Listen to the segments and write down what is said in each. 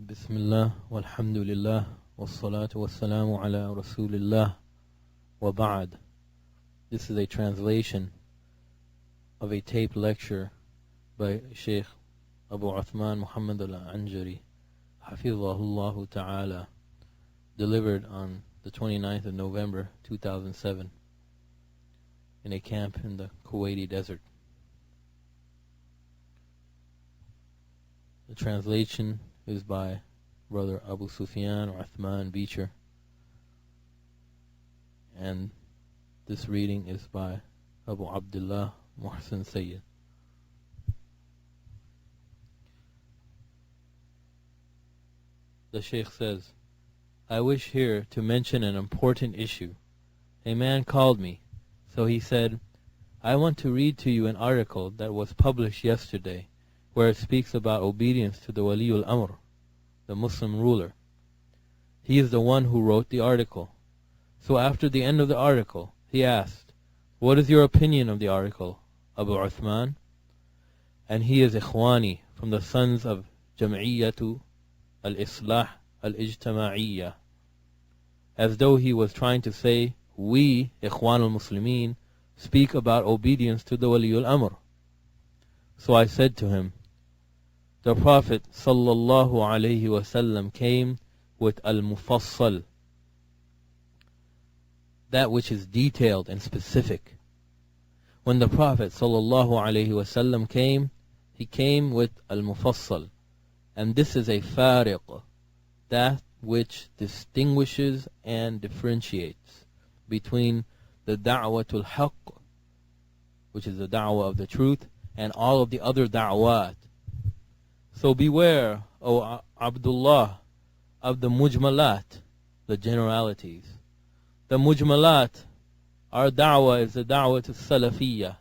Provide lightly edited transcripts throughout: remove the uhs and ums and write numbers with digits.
Bismillah, walhamdulillah, wassalatu wassalamu ala rasulillah, wa ba'd. This is a translation of a tape lecture by Shaykh Uthmaan Muhammed al Anjaree, hafizahullah ta'ala, delivered on the 29th of November 2007 in a camp in the Kuwaiti desert. The translation is by Brother Aboo Sufyaan or Uthmaan Beecher, and this reading is by Abu Abdullah Muhsin Sayyid. The Shaykh says, I wish here to mention an important issue. A man called me, so he said, I want to read to you an article that was published yesterday, where it speaks about obedience to the Waliul Amr, the Muslim ruler. He is the one who wrote the article. So after the end of the article, he asked, what is your opinion of the article, Abu Uthmaan? And he is Ikhwani, from the sons of Jam'iyyatu al-Islah al-Ijtama'iyya, as though he was trying to say, we, Ikhwan al-Muslimin, speak about obedience to the Waliul Amr. So I said to him, the Prophet sallallahu alaihi wasallam came with al-Mufassal, that which is detailed and specific. When the Prophet sallallahu alaihi wasallam came, he came with al-Mufassal, and this is a fariq, that which distinguishes and differentiates between the da'watul haqq, which is the da'wah of the truth, and all of the other da'wat. So beware, O Abdullah, of the mujmalat, the generalities. The mujmalat, our da'wah is the da'wah to salafiyya.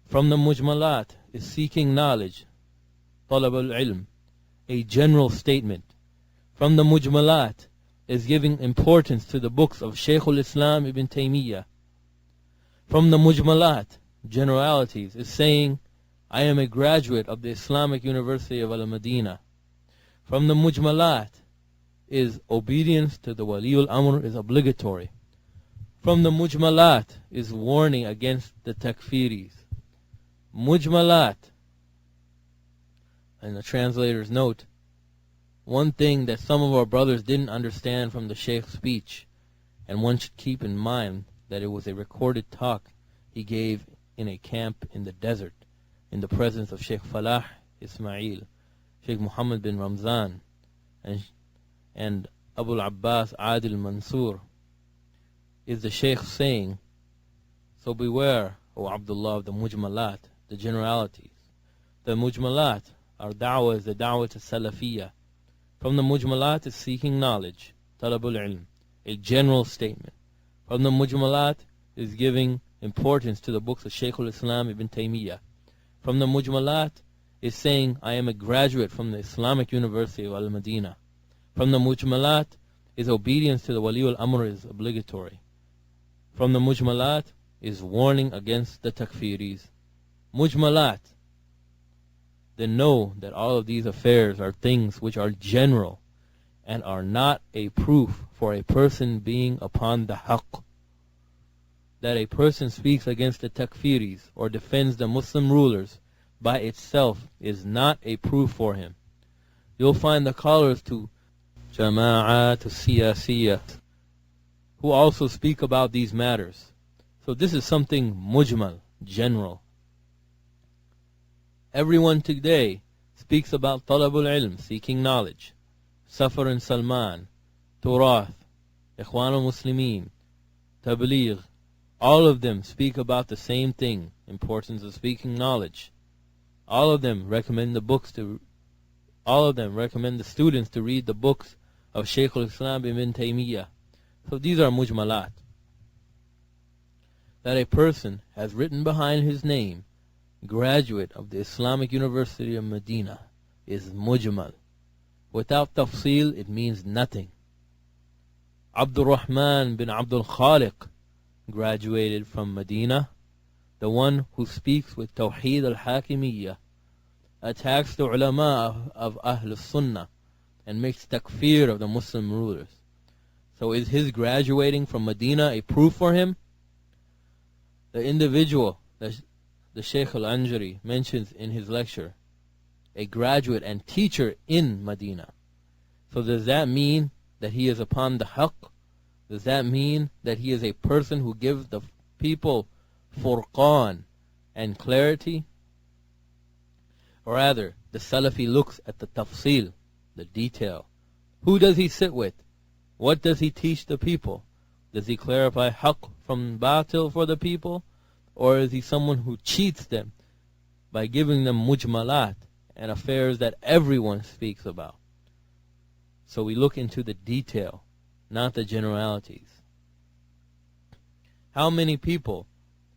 From the mujmalat is seeking knowledge, talab al-ilm, a general statement. From the mujmalat is giving importance to the books of Shaykh al-Islam ibn Taymiyyah. From the mujmalat, generalities, is saying, I am a graduate of the Islamic University of Al-Madinah. From the mujmalat is obedience to the Waliul Amr is obligatory. From the mujmalat is warning against the takfiris. Mujmalat, and the translator's note, one thing that some of our brothers didn't understand from the Shaykh's speech, and one should keep in mind that it was a recorded talk he gave in a camp in the desert, in the presence of Sheikh Falah Ismail, Shaykh Muhammed bin Ramzan, and Abu Abbas Adil Mansour, is the Shaykh saying, so beware, O Abdullah, of the mujmalat, the generalities. The mujmalat, our da'wah is the da'wah to salafiyya. From the mujmalat is seeking knowledge, talabul ilm, a general statement. From the mujmalat is giving importance to the books of Shaykh al-Islam ibn Taymiyyah. From the mujmalat is saying, I am a graduate from the Islamic University of Al-Madinah. From the mujmalat is obedience to the Waliul Amr is obligatory. From the mujmalat is warning against the takfiris. Mujmalat. Then know that all of these affairs are things which are general and are not a proof for a person being upon the haqq. That a person speaks against the takfiris or defends the Muslim rulers by itself is not a proof for him. You'll find the callers to Jama'at Siyasiyat who also speak about these matters. So this is something mujmal, general. Everyone today speaks about talabul ilm, seeking knowledge. Safar and Salman, Turath, Ikhwan al-Muslimin, Tabligh, all of them speak about the same thing, importance of speaking knowledge. All of them recommend the students to read the books of Shaykh al-Islam ibn Taymiyyah. So these are mujmalat. That a person has written behind his name, graduate of the Islamic University of Medina, is mujmal. Without tafsil, it means nothing. Abdul Rahman bin Abdul Khaliq graduated from Medina, the one who speaks with Tawheed al-Hakimiyyah, attacks the ulama of Ahl Sunnah, and makes takfir of the Muslim rulers. So is his graduating from Medina a proof for him? The individual that the Shaykh al Anjaree mentions in his lecture, a graduate and teacher in Medina. So does that mean that he is upon the haqq? Does that mean that he is a person who gives the people furqan and clarity? Or rather, the Salafi looks at the tafsil, the detail. Who does he sit with? What does he teach the people? Does he clarify haqq from batil for the people? Or is he someone who cheats them by giving them mujmalat and affairs that everyone speaks about? So we look into the detail, not the generalities. How many people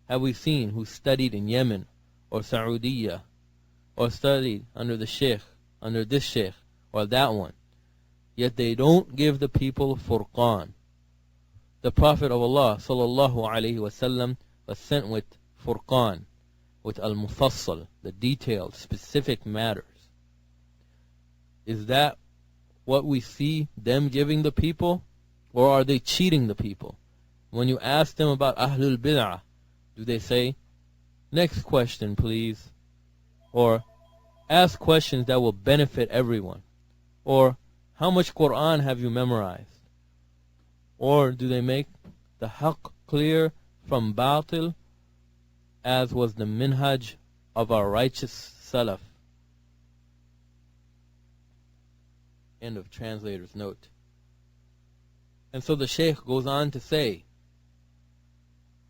have we seen who studied in Yemen or Saudiya or studied under the sheikh, under this sheikh or that one, yet they don't give the people furqan? The Prophet of Allah sallallahu alaihi wasallam was sent with furqan, with al-mufassal, the detailed, specific matters. Is that what we see them giving the people, or are they cheating the people? When you ask them about Ahlul Bid'ah, do they say, next question please, or ask questions that will benefit everyone, or how much Quran have you memorized? Or do they make the haqq clear from batil, as was the minhaj of our righteous salaf? End of translator's note. And so the Shaykh goes on to say,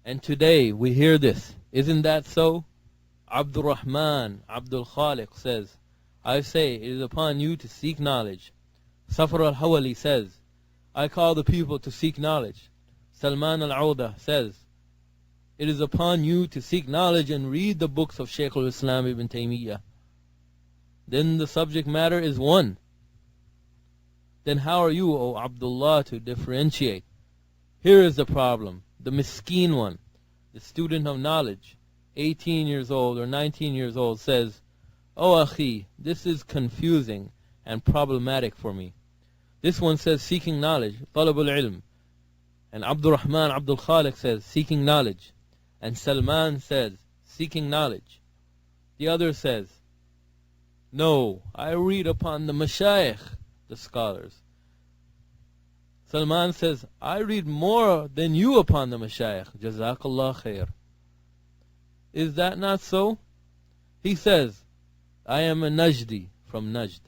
and today we hear this. Isn't that so? Abdul Rahman Abdul Khaliq says, I say it is upon you to seek knowledge. Safar al-Hawali says, I call the people to seek knowledge. Salman al-Auda says, it is upon you to seek knowledge and read the books of Shaykh al-Islam ibn Taymiyyah. Then the subject matter is one. Then how are you, O Abdullah, to differentiate? Here is the problem. The miskeen one, the student of knowledge, 18 years old or 19 years old, says, Oh Akhi, this is confusing and problematic for me. This one says seeking knowledge, talabul ilm. And Abdul Rahman Abdul Khaliq says seeking knowledge. And Salman says seeking knowledge. The other says, no, I read upon the mashayikh, the scholars. Salman says, I read more than you upon the mashayikh. Jazakallah khair. Is that not so? He says, I am a Najdi from Najd.